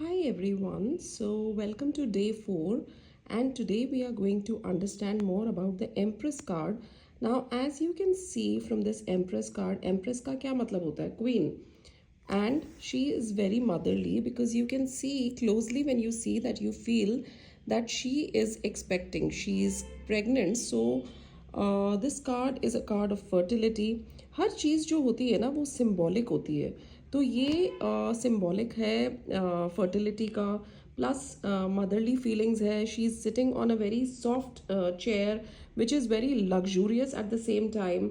Hi everyone, so welcome to day 4, and today we are going to understand more about the Empress card. Now as you can see from this Empress card, Empress का क्या मतलब होता है? Queen. And she is very motherly because you can see closely, when you see that, you feel that she is expecting, she is pregnant. So this card is a card of fertility. हर चीज़ जो होती है ना वो symbolic होती है, तो ये symbolic है fertility का, प्लस मदरली फीलिंग्स है. She is sitting on a very soft chair which is very luxurious eight the same time.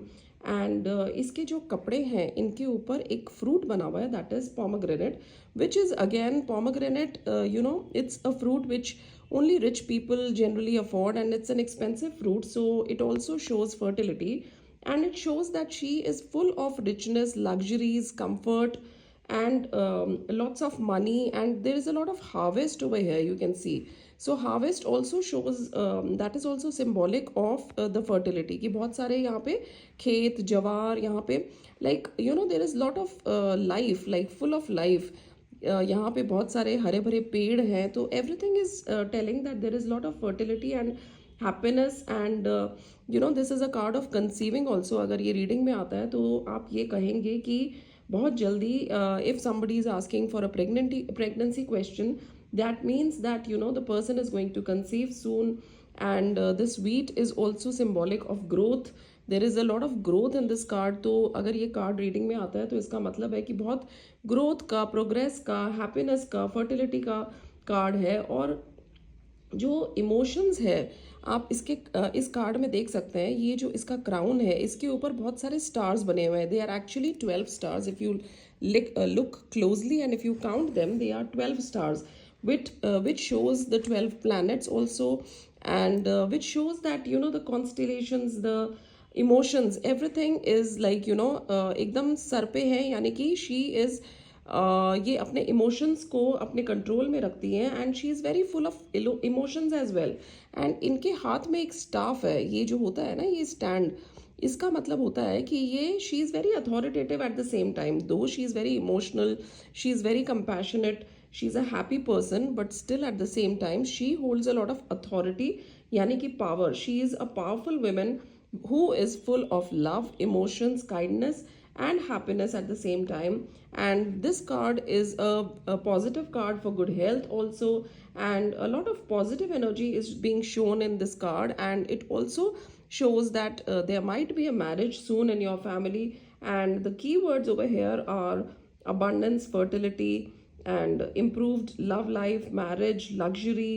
And इसके जो कपड़े हैं इनके ऊपर एक फ्रूट बना हुआ है, that is pomegranate, which is again pomegranate, it's a fruit which only rich people generally afford, and it's an expensive fruit, so it also shows fertility, and it shows that she is full of richness, luxuries, comfort, and lots of money, and there is a lot of harvest over here, you can see. So harvest also shows, that is also symbolic of the fertility, कि बहुत सारे यहाँ पे खेत जवार यहाँ पे, like there is lot of life, like full of life. यहाँ पे बहुत सारे हरे भरे पेड़ हैं, तो everything is telling that there is lot of fertility and happiness. And this is a card of conceiving also. अगर ये रीडिंग में आता है तो आप ये कहेंगे कि बहुत जल्दी, if somebody is asking for a pregnancy question, that means that the person is going to conceive soon. And this wheat is also symbolic of growth. There is a lot of growth in this card. तो अगर ये card reading में आता है तो इसका मतलब है कि बहुत ग्रोथ का, प्रोग्रेस का, हैप्पीनेस का, फर्टिलिटी का कार्ड है. और जो इमोशंस है आप इसके इस कार्ड में देख सकते हैं. ये जो इसका क्राउन है इसके ऊपर बहुत सारे स्टार्स बने हुए हैं. They are actually 12 stars. If you look closely and if you count them, they are 12 stars, which shows the 12 planets also, and which shows that the constellations, the emotions, everything is like एकदम sir पे है. यानी कि she is ये अपने emotions को अपने control में रखती हैं, and she is very full of emotions as well. And इनके हाथ में एक स्टाफ है. ये जो होता है ना, ये स्टैंड, इसका मतलब होता है कि ये she is very authoritative at the same time. Though she is very emotional, she is very compassionate, she is a happy person, but still at the same time she holds a lot of authority, यानी कि power. She is a powerful women who is full of love, emotions, kindness, and happiness at the same time. And this card is a positive card for good health also, and a lot of positive energy is being shown in this card. And it also shows that there might be a marriage soon in your family. And the keywords over here are abundance, fertility, and improved love life, marriage, luxury,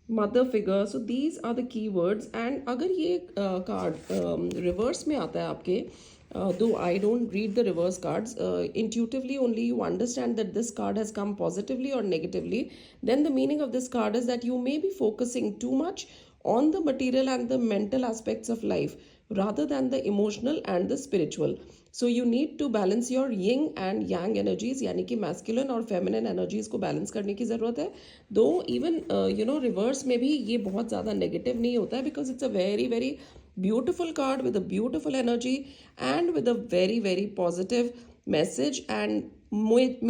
mother figure. So these are the key words. And अगर ये card reverse में आता है आपके, though I don't read the reverse cards, intuitively only you understand that this card has come positively और negatively, then the meaning of this card is that you may be focusing too much on the material and the mental aspects of life rather than the emotional and the spiritual. So you need to balance your yin and yang energies, यानी कि masculine और feminine energies को balance करने की ज़रूरत है. दो even reverse में भी ये बहुत ज़्यादा negative नहीं होता है, because it's a very very beautiful card with a beautiful energy and with a very very positive message. And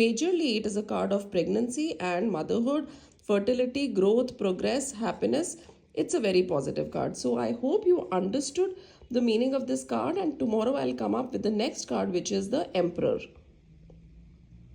majorly it is a card of pregnancy and motherhood, fertility, growth, progress, happiness. It's a very positive card. So I hope you understood the meaning of this card, and tomorrow I'll come up with the next card, which is the Emperor.